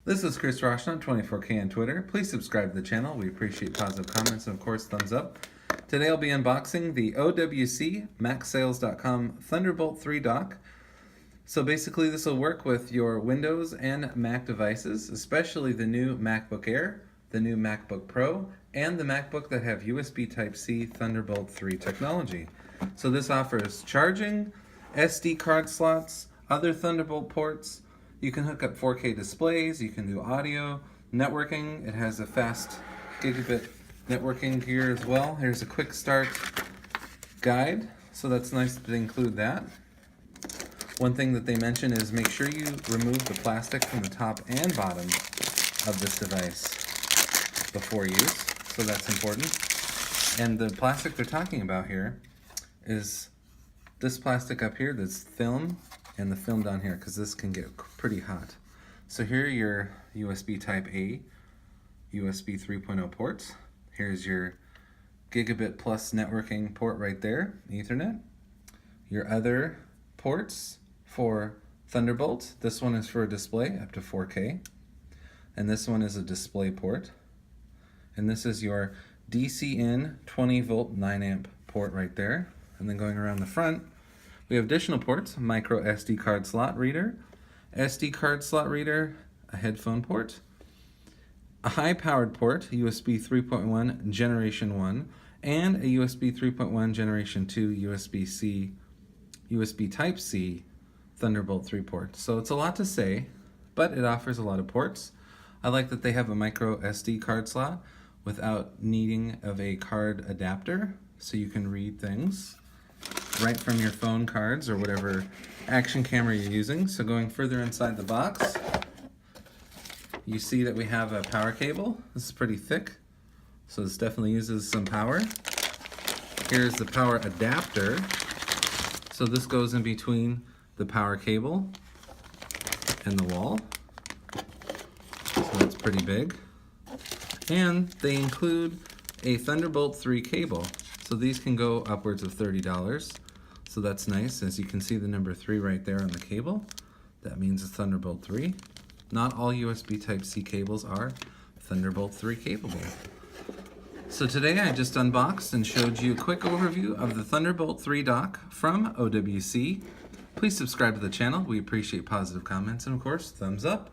This is Chris Roshna, 24K on Twitter. Please subscribe to the channel. We appreciate positive comments and, of course, thumbs up. Today I'll be unboxing the OWC MacSales.com Thunderbolt 3 dock. So basically this will work with your Windows and Mac devices, especially the new MacBook Air, the new MacBook Pro, and the MacBook that have USB Type-C Thunderbolt 3 technology. So this offers charging, SD card slots, other Thunderbolt ports. You can hook up 4K displays, you can do audio, networking. It has a fast gigabit networking gear as well. Here's a quick start guide, so that's nice to include that. One thing that they mention is make sure you remove the plastic from the top and bottom of this device before use, so that's important. And the plastic they're talking about here is this plastic up here, that's film, and the film down here, because this can get pretty hot. So here are your USB Type A, USB 3.0 ports. Here's your Gigabit Plus networking port right there, Ethernet. Your other ports for Thunderbolt. This one is for a display up to 4K. And this one is a display port. And this is your DC in 20 volt 9 amp port right there. And then going around the front, we have additional ports: microSD card slot reader, SD card slot reader, a headphone port, a high-powered port, USB 3.1 Generation 1, and a USB 3.1 Generation 2 USB Type-C Thunderbolt 3 port. So it's a lot to say, but it offers a lot of ports. I like that they have a microSD card slot without needing of a card adapter, so you can read things right from your phone cards or whatever action camera you're using. So going further inside the box, you see that we have a power cable. This is pretty thick, so this definitely uses some power. Here's the power adapter. So this goes in between the power cable and the wall. So that's pretty big. And they include a Thunderbolt 3 cable. So these can go upwards of $30. So that's nice. As you can see the number 3 right there on the cable. That means it's Thunderbolt 3. Not all USB Type-C cables are Thunderbolt 3 capable. So today I just unboxed and showed you a quick overview of the Thunderbolt 3 dock from OWC. Please subscribe to the channel. We appreciate positive comments and, of course, thumbs up.